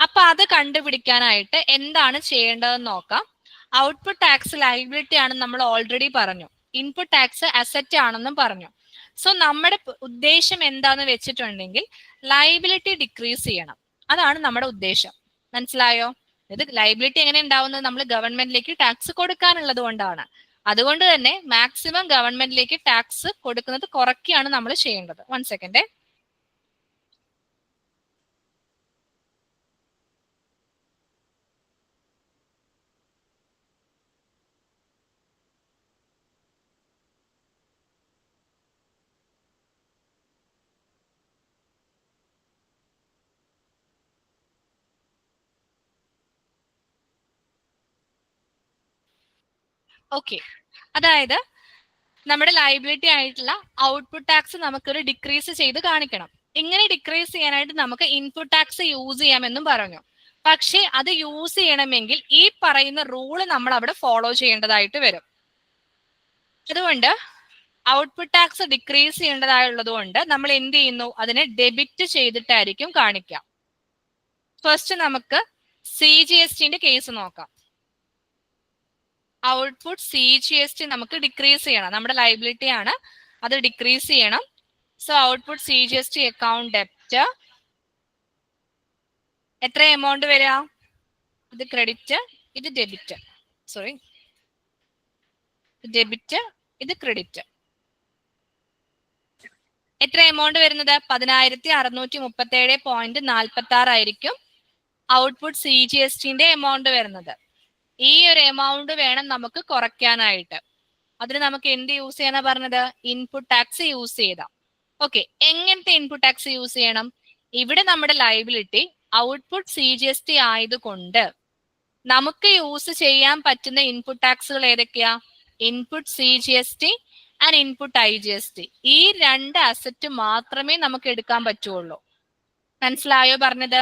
അപ്പൊ അത് കണ്ടുപിടിക്കാനായിട്ട് എന്താണ് ചെയ്യേണ്ടതെന്ന് നോക്കാം. ഔട്ട്പുട്ട് ടാക്സ് ലയബിലിറ്റി ആണെന്ന് നമ്മൾ ഓൾറെഡി പറഞ്ഞു. ഇൻപുട്ട് ടാക്സ് അസറ്റ് ആണെന്നും പറഞ്ഞു. സോ നമ്മുടെ ഉദ്ദേശം എന്താന്ന് വെച്ചിട്ടുണ്ടെങ്കിൽ ലയബിലിറ്റി ഡിക്രീസ് ചെയ്യണം. അതാണ് നമ്മുടെ ഉദ്ദേശം. മനസ്സിലായോ? ഇത് ലയബിലിറ്റി എങ്ങനെ ഉണ്ടാവുന്നത്? നമ്മൾ ഗവൺമെന്റിലേക്ക് ടാക്സ് കൊടുക്കാനുള്ളത് കൊണ്ടാണ്. അതുകൊണ്ട് തന്നെ മാക്സിമം ഗവൺമെന്റിലേക്ക് ടാക്സ് കൊടുക്കുന്നത് കുറയ്ക്കുകയാണ് നമ്മൾ ചെയ്യേണ്ടത്. 1 സെക്കൻഡ്. ഓക്കെ, അതായത് നമ്മുടെ ലയബിലിറ്റി ആയിട്ടുള്ള ഔട്ട്പുട്ട് ടാക്സ് നമുക്കൊരു ഡിക്രീസ് ചെയ്ത് കാണിക്കണം. ഇങ്ങനെ ഡിക്രീസ് ചെയ്യാനായിട്ട് നമുക്ക് ഇൻപുട്ട് ടാക്സ് യൂസ് ചെയ്യാമെന്നും പറഞ്ഞു. പക്ഷെ അത് യൂസ് ചെയ്യണമെങ്കിൽ ഈ പറയുന്ന റൂള് നമ്മൾ അവിടെ ഫോളോ ചെയ്യേണ്ടതായിട്ട് വരും. അതുകൊണ്ട് ഔട്ട്പുട്ട് ടാക്സ് ഡിക്രീസ് ചെയ്യേണ്ടതായുള്ളത് കൊണ്ട് നമ്മൾ എന്ത് ചെയ്യുന്നു? അതിനെ ഡെബിറ്റ് ചെയ്തിട്ടായിരിക്കും കാണിക്കുക. ഫസ്റ്റ് നമുക്ക് CGSTന്റെ കേസ് നോക്കാം. ഔട്ട്പുട്ട് CGST നമുക്ക് ഡിക്രീസ് ചെയ്യണം. നമ്മുടെ ലയബിലിറ്റി ആണ്, അത് ഡിക്രീസ് ചെയ്യണം. സോ ഔട്ട്പുട്ട് CGST അക്കൗണ്ട് ഡെപ്റ്റ് എത്ര എമൗണ്ട് വരിക? ഇത് ക്രെഡിറ്റ്, ഇത് ഡെബിറ്റ്. സോറി, ഡെബിറ്റ്, ഇത് ക്രെഡിറ്റ്. എത്ര എമൗണ്ട് വരുന്നത്? 10,637.46 ആയിരിക്കും ഔട്ട്പുട്ട് CGSTന്റെ എമൗണ്ട് വരുന്നത്. ഈ ഒരു എമൗണ്ട് വേണം നമുക്ക് കുറയ്ക്കാനായിട്ട്. അതിന് നമുക്ക് എന്ത് യൂസ് ചെയ്യാനാ പറഞ്ഞത്? ഇൻപുട്ട് ടാക്സ് യൂസ് ചെയ്താം. ഓക്കെ, എങ്ങനത്തെ ഇൻപുട്ട് ടാക്സ് യൂസ് ചെയ്യണം? ഇവിടെ നമ്മുടെ ലയബിലിറ്റി ഔട്ട്പുട്ട് CGST ആയതുകൊണ്ട് നമുക്ക് യൂസ് ചെയ്യാൻ പറ്റുന്ന ഇൻപുട്ട് ടാക്സുകൾ ഏതൊക്കെയാ? Input CGST and input IGST. ഈ രണ്ട് അസറ്റ് മാത്രമേ നമുക്ക് എടുക്കാൻ പറ്റുള്ളൂ. മനസ്സിലായോ പറഞ്ഞത്?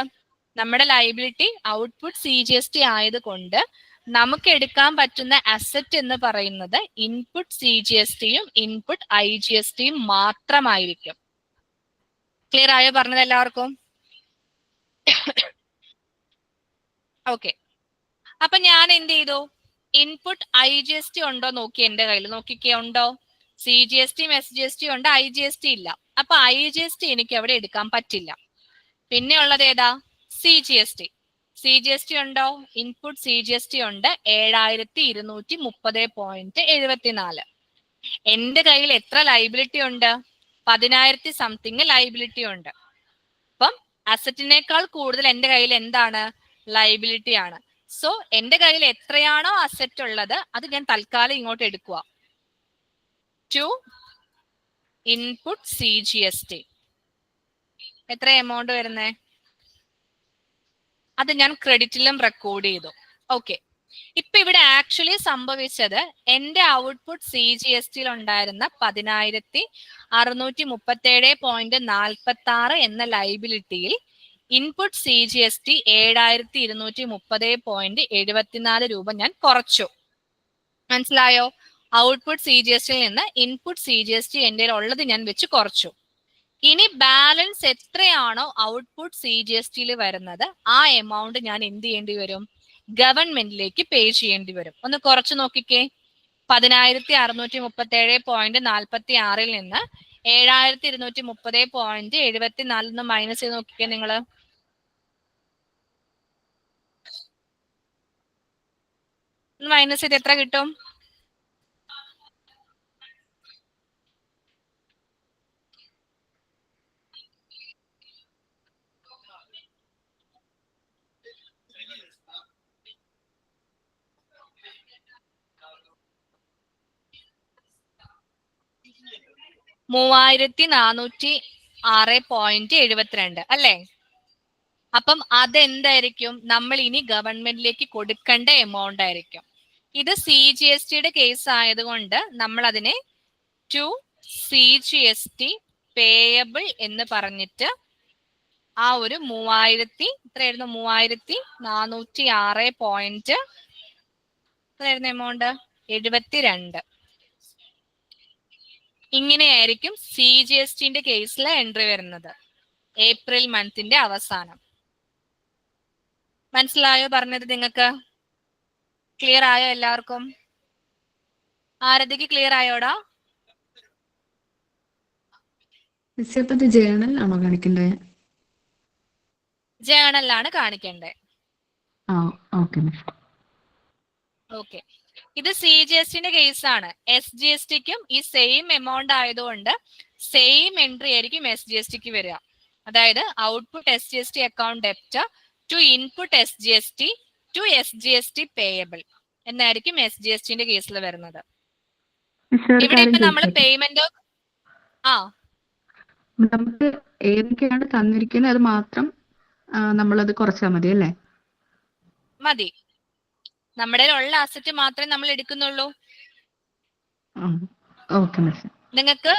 നമ്മുടെ ലയബിലിറ്റി ഔട്ട്പുട്ട് CGST ആയതുകൊണ്ട് നമുക്ക് എടുക്കാൻ പറ്റുന്ന അസറ്റ് എന്ന് പറയുന്നത് ഇൻപുട്ട് CGSTയും ഇൻപുട്ട് IGSTയും മാത്രമായിരിക്കും. ക്ലിയർ ആയോ പറഞ്ഞത് എല്ലാവർക്കും? ഓക്കെ, അപ്പൊ ഞാൻ എന്ത് ചെയ്തു? ഇൻപുട്ട് IGST ഉണ്ടോ നോക്കി, എന്റെ കയ്യിൽ നോക്കിക്കേ, ഉണ്ടോ? CGSTയും SGSTയും ഉണ്ട്, IGST ഇല്ല. അപ്പൊ IGST എനിക്ക് അവിടെ എടുക്കാൻ പറ്റില്ല. പിന്നെ ഉള്ളത് ഏതാ? CGST ഉണ്ടോ? ഇൻപുട്ട് CGST ഉണ്ട്, 7,230.74. എന്റെ കയ്യിൽ എത്ര ലയബിലിറ്റി ഉണ്ട്? 10,000 സംതിങ് ലയബിലിറ്റി ഉണ്ട്. അപ്പം അസറ്റിനേക്കാൾ കൂടുതൽ എന്റെ കയ്യിൽ എന്താണ്? ലയബിലിറ്റി ആണ്. സോ എന്റെ കയ്യിൽ എത്രയാണോ അസറ്റ് ഉള്ളത് അത് ഞാൻ തൽക്കാലം ഇങ്ങോട്ട് എടുക്കുക. ടു ഇൻപുട്ട് CGST എത്ര എമൗണ്ട് വരുന്നേ? അത് ഞാൻ ക്രെഡിറ്റിലും റെക്കോർഡ് ചെയ്തു. ഓക്കെ, ഇപ്പൊ ഇവിടെ ആക്ച്വലി സംഭവിച്ചത് എന്റെ ഔട്ട്പുട്ട് CGSTയിൽ ഉണ്ടായിരുന്ന 10,637.46 എന്ന ലയബിലിറ്റിയിൽ ഇൻപുട്ട് CGST 7,230.74 രൂപ ഞാൻ കുറച്ചു. മനസ്സിലായോ? ഔട്ട്പുട്ട് CGSTയിൽ നിന്ന് ഇൻപുട്ട് CGST എന്റെ ഉള്ളത് ഞാൻ വെച്ച് കുറച്ചു. ഇനി ബാലൻസ് എത്രയാണോ ഔട്ട്പുട്ട് CGSTയിൽ വരുന്നത് ആ എമൗണ്ട് ഞാൻ എന്ത് ചെയ്യേണ്ടി വരും? ഗവൺമെന്റിലേക്ക് പേ ചെയ്യേണ്ടി വരും. ഒന്ന് കുറച്ച് നോക്കിക്കേ. 10,637.46 നിന്ന് 7,230.74 മൈനസ് ചെയ്ത് നോക്കിക്കേ നിങ്ങള്. മൈനസ് ചെയ്ത് എത്ര കിട്ടും? $3,406.72 അല്ലേ? അപ്പം അതെന്തായിരിക്കും? നമ്മൾ ഇനി ഗവൺമെന്റിലേക്ക് കൊടുക്കേണ്ട എമൗണ്ട് ആയിരിക്കും. ഇത് CGSTയുടെ കേസ് ആയതുകൊണ്ട് നമ്മൾ അതിനെ ടു CGST പേയബിൾ എന്ന് പറഞ്ഞിട്ട് ആ ഒരു 3,406 എമൗണ്ട് 72 ഇങ്ങനെയായിരിക്കും CGSTന്റെ കേസിൽ എൻട്രി വരുന്നത് ഏപ്രിൽ മന്തിന്റെ അവസാനം. മനസ്സിലായോ പറഞ്ഞത്? നിങ്ങൾക്ക് ക്ലിയർ ആയോ? എല്ലാവർക്കും ആരതിക്ക് ക്ലിയർ ആയോടാ? ജേണലാണോ കാണിക്കണ്ടേ? ജേണലാണ് കാണിക്കേണ്ടത്. ആ ഓക്കെ മിസ്. ഓക്കെ, ഇത് CGSTന്റെ കേസാണ്. SGSTക്കും ഈ സെയിം എമൗണ്ട് ആയതുകൊണ്ട് സെയിം എൻട്രി ആയിരിക്കും SGSTക്ക് വരിക. അതായത് output SGST account debit to input SGST to SGST payable എന്നായിരിക്കും SGSTന്റെ കേസിൽ വരുന്നത്. ഇവിടെ ഇപ്പൊ നമ്മൾ പേയ്മെന്റ് നമുക്ക് ഏതൊക്കെയാണ് തന്നിരിക്കുന്നത് അത് മാത്രം നമ്മളത് കുറച്ചാൽ മതി അല്ലേ? മതി, നമ്മുടെ ഉള്ള അസറ്റ് മാത്രമേ നമ്മൾ എടുക്കുന്നുള്ളൂ. Okay miss. നിങ്ങൾക്ക്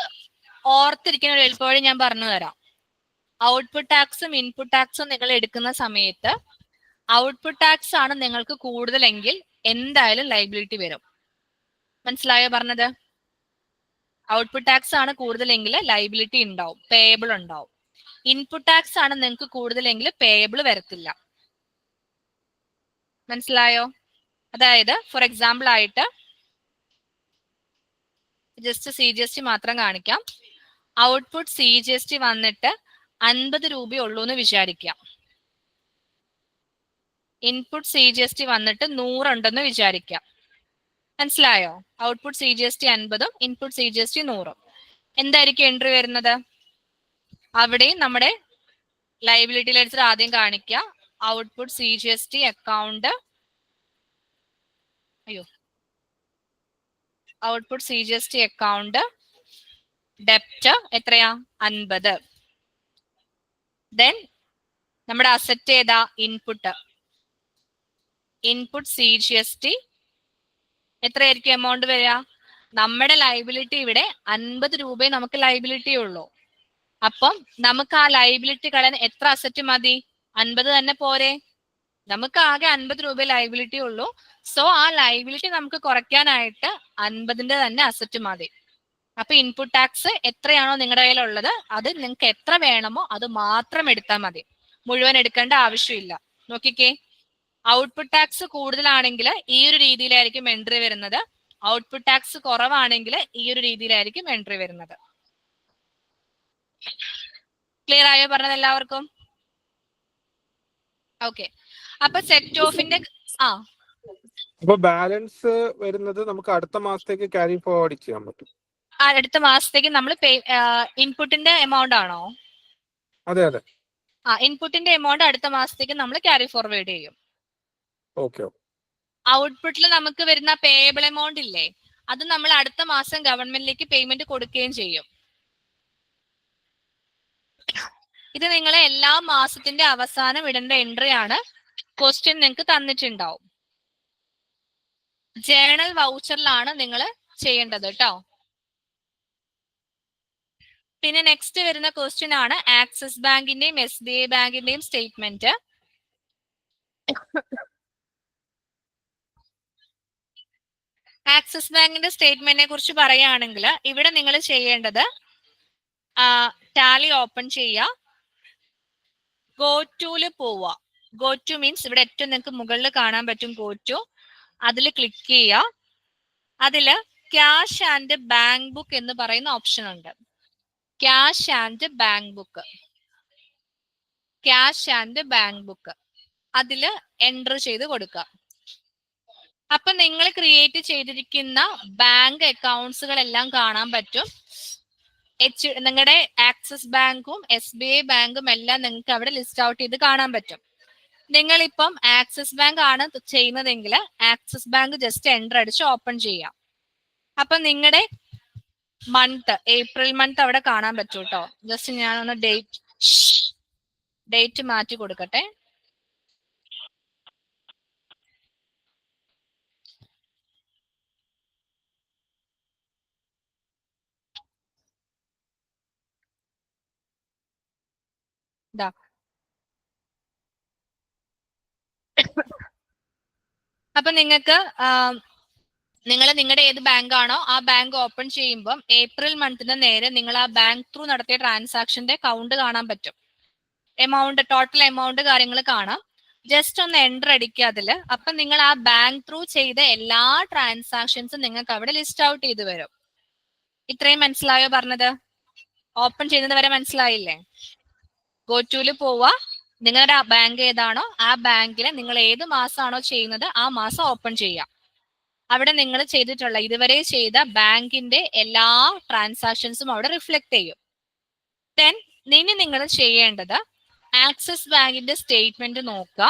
ഓർത്തിരിക്കുന്ന ഒരു എളുപ്പവഴി ഞാൻ പറഞ്ഞു തരാം. ഔട്ട്പുട്ട് ടാക്സും ഇൻപുട്ട് ടാക്സും നിങ്ങൾ എടുക്കുന്ന സമയത്ത് ഔട്ട്പുട്ട് ടാക്സ് ആണ് നിങ്ങൾക്ക് കൂടുതലെങ്കിൽ എന്തായാലും ലൈബിലിറ്റി വരും. മനസ്സിലായോ പറഞ്ഞത്? ഔട്ട്പുട്ട് ടാക്സ് ആണ് കൂടുതലെങ്കിൽ ലൈബിലിറ്റി ഉണ്ടാവും, പേയബിൾ ഉണ്ടാവും. ഇൻപുട്ട് ടാക്സ് ആണ് നിങ്ങൾക്ക് കൂടുതലെങ്കിൽ പേയബിൾ വരത്തില്ല. മനസ്സിലായോ? അതായത് ഫോർ എക്സാമ്പിൾ ആയിട്ട് ജസ്റ്റ് CGST മാത്രം കാണിക്കാം. ഔട്ട്പുട്ട് CGST വന്നിട്ട് 50 രൂപയുള്ളൂ എന്ന് വിചാരിക്കാം. ഇൻപുട്ട് CGST വന്നിട്ട് 100 ഉണ്ടെന്ന് വിചാരിക്കാം. മനസ്സിലായോ? ഔട്ട്പുട്ട് CGST 50ഉം ഇൻപുട്ട് CGST 100ഉം. എന്തായിരിക്കും എൻട്രി വരുന്നത്? അവിടെയും നമ്മുടെ ലൈബിലിറ്റി ലെഡ്ജർ ആദ്യം കാണിക്കുക. Output CGST account output CGST account debit എത്രയാ? 50. ദെൻ നമ്മുടെ അസറ്റ് ഏതാ? ഇൻപുട്ട്. ഇൻപുട്ട് CGST എത്രയായിരിക്കും എമൗണ്ട് വരിക? നമ്മുടെ ലൈബിലിറ്റി ഇവിടെ 50 രൂപയെ നമുക്ക് ലൈബിലിറ്റി ഉള്ളൂ. അപ്പം നമുക്ക് ആ ലൈബിലിറ്റി കളയാൻ എത്ര അസറ്റ് മതി? 50 തന്നെ പോരെ? നമുക്ക് ആകെ 50 രൂപ ലൈബിലിറ്റി ഉള്ളൂ. സോ ആ ലൈബിലിറ്റി നമുക്ക് കുറയ്ക്കാനായിട്ട് 50ന്റെ തന്നെ അസറ്റ് മതി. അപ്പൊ ഇൻപുട്ട് ടാക്സ് എത്രയാണോ നിങ്ങളുടെ കയ്യിലുള്ളത് അത് നിങ്ങൾക്ക് എത്ര വേണമോ അത് മാത്രം എടുത്താൽ മതി, മുഴുവൻ എടുക്കേണ്ട ആവശ്യമില്ല. നോക്കിക്കേ, ഔട്ട്പുട്ട് ടാക്സ് കൂടുതലാണെങ്കിൽ ഈ ഒരു രീതിയിലായിരിക്കും എൻട്രി വരുന്നത്. ഔട്ട്പുട്ട് ടാക്സ് കുറവാണെങ്കിൽ ഈ ഒരു രീതിയിലായിരിക്കും എൻട്രി വരുന്നത്. ക്ലിയർ ആയോ പറഞ്ഞത് എല്ലാവർക്കും? ഓക്കെ, അപ്പൊ സെറ്റ് ഓഫിന്റെ അപ്പൊ ബാലൻസ് വരുന്നത് നമുക്ക് അടുത്ത മാസത്തേക്ക് ക്യാരി ഫോർവേഡ് ചെയ്യാൻ പറ്റും. അടുത്ത മാസത്തേക്ക് നമ്മൾ ഇൻപുട്ടിന്റെ എമൗണ്ട് ആണോ? അതെ അതെ. ഇൻപുട്ടിന്റെ എമൗണ്ട് അടുത്ത മാസത്തേക്ക് നമ്മൾ ക്യാരി ഫോർവേഡ് ചെയ്യും. ഓക്കെ. ഔട്ട്പുട്ടിൽ നമുക്ക് വരുന്ന പേയബിൾ എമൗണ്ട് ഇല്ലേ, അത് നമ്മൾ അടുത്ത മാസം ഗവൺമെന്റിലേക്ക് പേയ്മെന്റ് കൊടുക്കുകയും ചെയ്യും. ഇത് നിങ്ങളെ എല്ലാ മാസത്തിന്റെ അവസാനം ഇടേണ്ട എൻട്രി ആണ്. ക്വസ്റ്റ്യൻ നിങ്ങൾക്ക് തന്നിട്ടുണ്ടാവും. ജേണൽ വൗച്ചറിലാണ് നിങ്ങൾ ചെയ്യേണ്ടത് കേട്ടോ. പിന്നെ നെക്സ്റ്റ് വരുന്ന ക്വസ്റ്റ്യൻ ആണ് ആക്സിസ് ബാങ്കിന്റെയും SBI ബാങ്കിന്റെയും സ്റ്റേറ്റ്മെന്റ്. ആക്സിസ് ബാങ്കിന്റെ സ്റ്റേറ്റ്മെന്റിനെ കുറിച്ച് പറയുകയാണെങ്കിൽ ഇവിടെ നിങ്ങൾ ചെയ്യേണ്ടത് ടാലി ഓപ്പൺ ചെയ്യുക, ഗോ ടുല് പോവുക. ഗോ ടു മീൻസ് ഇവിടെ ഏറ്റവും നിങ്ങൾക്ക് മുകളിൽ കാണാൻ പറ്റും ഗോ ടു, അതിൽ ക്ലിക്ക് ചെയ്യുക. അതില് ക്യാഷ് ആൻഡ് ബാങ്ക് ബുക്ക് എന്ന് പറയുന്ന ഓപ്ഷൻ ഉണ്ട്. Cash and bank book, cash and bank book അതില് എൻറ്റർ ചെയ്ത് കൊടുക്കുക. അപ്പൊ നിങ്ങൾ ക്രിയേറ്റ് ചെയ്തിരിക്കുന്ന ബാങ്ക് അക്കൗണ്ട്സുകളെല്ലാം കാണാൻ പറ്റും. നിങ്ങളുടെ ആക്സിസ് ബാങ്കും SBI ബാങ്കും എല്ലാം നിങ്ങൾക്ക് അവിടെ ലിസ്റ്റ് ഔട്ട് ചെയ്ത് കാണാൻ പറ്റും. നിങ്ങളിപ്പം ആക്സിസ് ബാങ്ക് ആണ് ചെയ്യുന്നതെങ്കിൽ ആക്സിസ് ബാങ്ക് ജസ്റ്റ് എൻറ്റർ അടിച്ച് ഓപ്പൺ ചെയ്യാം. അപ്പൊ നിങ്ങളുടെ മന്ത് ഏപ്രിൽ മന്ത് അവിടെ കാണാൻ പറ്റും കേട്ടോ. ജസ്റ്റ് ഞാനൊന്ന് ഡേറ്റ് മാറ്റി കൊടുക്കട്ടെ. അപ്പൊ നിങ്ങൾക്ക് നിങ്ങൾ നിങ്ങളുടെ ഏത് ബാങ്ക് ആണോ ആ ബാങ്ക് ഓപ്പൺ ചെയ്യുമ്പോൾ ഏപ്രിൽ മന്തിന് നേരെ നിങ്ങൾ ആ ബാങ്ക് ത്രൂ നടത്തിയ ട്രാൻസാക്ഷന്റെ കൗണ്ട് കാണാൻ പറ്റും. എമൗണ്ട്, ടോട്ടൽ എമൗണ്ട് കാര്യങ്ങൾ കാണാം. ജസ്റ്റ് ഒന്ന് എൻ്റർ അടിക്കുക അതിൽ. അപ്പൊ നിങ്ങൾ ആ ബാങ്ക് ത്രൂ ചെയ്ത എല്ലാ ട്രാൻസാക്ഷൻസും നിങ്ങൾക്ക് അവിടെ ലിസ്റ്റ് ഔട്ട് ചെയ്ത് വരും. ഇത്രയും മനസ്സിലായോ പറഞ്ഞത്? ഓപ്പൺ ചെയ്യുന്നത് വരെ മനസ്സിലായില്ലേ? ഗോ ടുല് പോവുക, നിങ്ങളുടെ ബാങ്ക് ഏതാണോ ആ ബാങ്കിലെ നിങ്ങൾ ഏത് മാസമാണോ ചെയ്യുന്നത് ആ മാസം ഓപ്പൺ ചെയ്യാം. അവിടെ നിങ്ങൾ ചെയ്തിട്ടുള്ള ഇതുവരെ ചെയ്ത ബാങ്കിന്റെ എല്ലാ ട്രാൻസാക്ഷൻസും അവിടെ റിഫ്ലക്ട് ചെയ്യും. ദെൻ ഇനി നിങ്ങൾ ചെയ്യേണ്ടത് ആക്സിസ് ബാങ്കിന്റെ സ്റ്റേറ്റ്മെന്റ് നോക്കുക.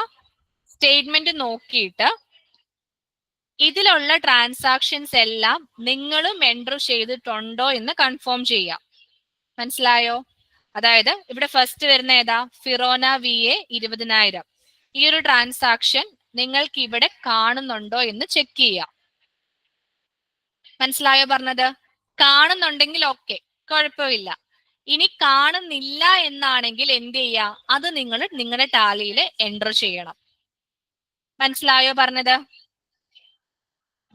സ്റ്റേറ്റ്മെന്റ് നോക്കിയിട്ട് ഇതിലുള്ള ട്രാൻസാക്ഷൻസ് എല്ലാം നിങ്ങളും എൻറ്റർ ചെയ്തിട്ടുണ്ടോ എന്ന് കൺഫേം ചെയ്യാം. മനസ്സിലായോ? അതായത് ഇവിടെ ഫസ്റ്റ് വരുന്ന ഏതാ? ഫിറോന VA 20,000. ഈ ഒരു ട്രാൻസാക്ഷൻ നിങ്ങൾക്ക് ഇവിടെ കാണുന്നുണ്ടോ എന്ന് ചെക്ക് ചെയ്യാം. മനസ്സിലായോ പറഞ്ഞത്? കാണുന്നുണ്ടെങ്കിൽ ഓക്കെ, കുഴപ്പമില്ല. ഇനി കാണുന്നില്ല എന്നാണെങ്കിൽ എന്ത് ചെയ്യാ? അത് നിങ്ങൾ നിങ്ങളുടെ ടാലിയിൽ എൻറ്റർ ചെയ്യണം. മനസ്സിലായോ പറഞ്ഞത്?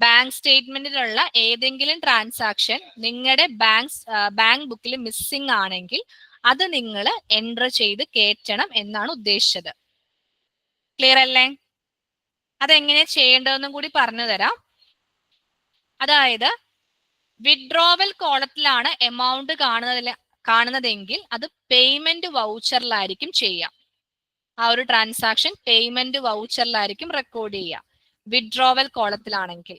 ബാങ്ക് സ്റ്റേറ്റ്മെന്റിലുള്ള ഏതെങ്കിലും ട്രാൻസാക്ഷൻ നിങ്ങളുടെ ബാങ്ക് ബുക്കിൽ മിസ്സിംഗ് ആണെങ്കിൽ അത് നിങ്ങൾ എൻറ്റർ ചെയ്ത് കയറ്റണം എന്നാണ് ഉദ്ദേശിച്ചത്. ക്ലിയർ അല്ലേ? അതെങ്ങനെ ചെയ്യേണ്ടതെന്നും കൂടി പറഞ്ഞു തരാം. അതായത് വിഡ്രോവൽ കോളത്തിലാണ് എമൗണ്ട് കാണുന്നതെങ്കിൽ അത് പേയ്മെന്റ് വൗച്ചറിലായിരിക്കും ചെയ്യാം. ആ ഒരു ട്രാൻസാക്ഷൻ പേയ്മെന്റ് വൗച്ചറിലായിരിക്കും റെക്കോർഡ് ചെയ്യുക വിഡ്രോവൽ കോളത്തിലാണെങ്കിൽ.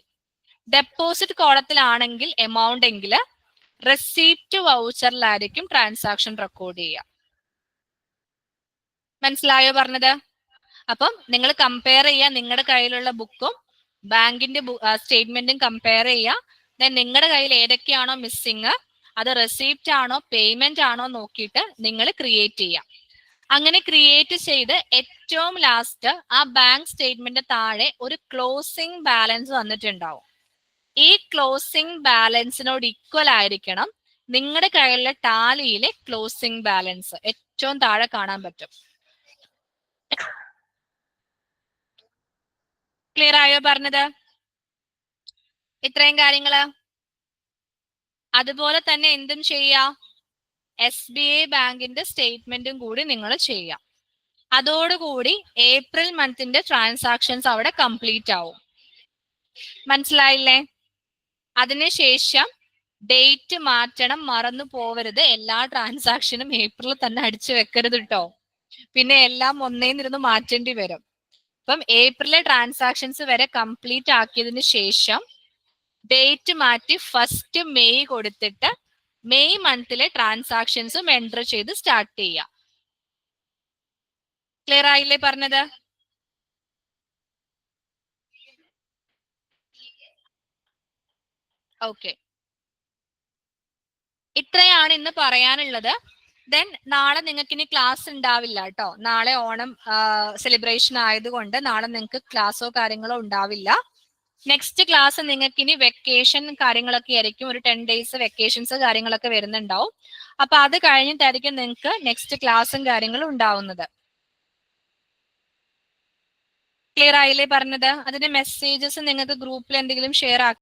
ഡെപ്പോസിറ്റ് കോളത്തിലാണെങ്കിൽ എമൗണ്ട് എങ്കിൽ റെസീപ്റ്റ് വൗച്ചറിലായിരിക്കും ട്രാൻസാക്ഷൻ റെക്കോർഡ് ചെയ്യുക. മനസ്സിലായോ പറഞ്ഞത്? അപ്പം നിങ്ങൾ കമ്പയർ ചെയ്യുക, നിങ്ങളുടെ കയ്യിലുള്ള ബുക്കും ബാങ്കിന്റെ സ്റ്റേറ്റ്മെന്റും കമ്പയർ ചെയ്യുക. ദെൻ നിങ്ങളുടെ കയ്യിൽ ഏതൊക്കെയാണോ മിസ്സിങ് അത് റെസീപ്റ്റ് ആണോ പേയ്മെന്റ് ആണോ നോക്കിയിട്ട് നിങ്ങൾ ക്രിയേറ്റ് ചെയ്യാം. അങ്ങനെ ക്രിയേറ്റ് ചെയ്ത് ഏറ്റവും ലാസ്റ്റ് ആ ബാങ്ക് സ്റ്റേറ്റ്മെന്റ് താഴെ ഒരു ക്ലോസിംഗ് ബാലൻസ് വന്നിട്ടുണ്ടാവും. ഈ ക്ലോസിംഗ് ബാലൻസിനോട് ഈക്വൽ ആയിരിക്കണം നിങ്ങളുടെ കയ്യിലുള്ള ടാലിയിലെ ക്ലോസിംഗ് ബാലൻസ്. ഏറ്റവും താഴെ കാണാൻ പറ്റും. ക്ലിയർ ആയോ പറഞ്ഞത്? ഇത്രയും കാര്യങ്ങള്. അതുപോലെ തന്നെ എന്തും ചെയ്യാം, SBI ബാങ്കിന്റെ സ്റ്റേറ്റ്മെന്റും കൂടി നിങ്ങൾ ചെയ്യാം. അതോടുകൂടി ഏപ്രിൽ മന്തിന്റെ ട്രാൻസാക്ഷൻസ് അവിടെ കംപ്ലീറ്റ് ആവും. മനസ്സിലായില്ലേ? അതിനുശേഷം ഡേറ്റ് മാറ്റണം, മറന്നു പോവരുത്. എല്ലാ ട്രാൻസാക്ഷനും ഏപ്രിൽ തന്നെ അടിച്ചു വെക്കരുത് കേട്ടോ. പിന്നെ എല്ലാം ഒന്നേന്നിരുന്ന് മാറ്റേണ്ടി വരും. അപ്പം ഏപ്രിലെ ട്രാൻസാക്ഷൻസ് വരെ കംപ്ലീറ്റ് ആക്കിയതിന് ശേഷം ഡേറ്റ് മാറ്റി 1 മെയ് കൊടുത്തിട്ട് മെയ് മന്തിലെ ട്രാൻസാക്ഷൻസും എൻറ്റർ ചെയ്ത് സ്റ്റാർട്ട് ചെയ്യാം. ക്ലിയർ ആയില്ലേ പറഞ്ഞത്? ഓക്കെ, ഇത്രയാണ് ഇന്ന് പറയാനുള്ളത്. ദെൻ നാളെ നിങ്ങൾക്ക് ഇനി ക്ലാസ് ഉണ്ടാവില്ല കേട്ടോ. നാളെ ഓണം സെലിബ്രേഷൻ ആയതുകൊണ്ട് നാളെ നിങ്ങൾക്ക് ക്ലാസ്സോ കാര്യങ്ങളോ ഉണ്ടാവില്ല. നെക്സ്റ്റ് ക്ലാസ് നിങ്ങൾക്ക് ഇനി വെക്കേഷൻ കാര്യങ്ങളൊക്കെ ആയിരിക്കും. ഒരു 10 days വെക്കേഷൻസ് കാര്യങ്ങളൊക്കെ വരുന്നുണ്ടാവും. അപ്പൊ അത് കഴിഞ്ഞിട്ടായിരിക്കും നിങ്ങൾക്ക് നെക്സ്റ്റ് ക്ലാസ്സും കാര്യങ്ങളും ഉണ്ടാവുന്നത്. ക്ലിയർ ആയില്ലേ പറഞ്ഞത്? അതിന്റെ മെസ്സേജസ് നിങ്ങൾക്ക് ഗ്രൂപ്പിൽ എന്തെങ്കിലും ഷെയർ ആക്കി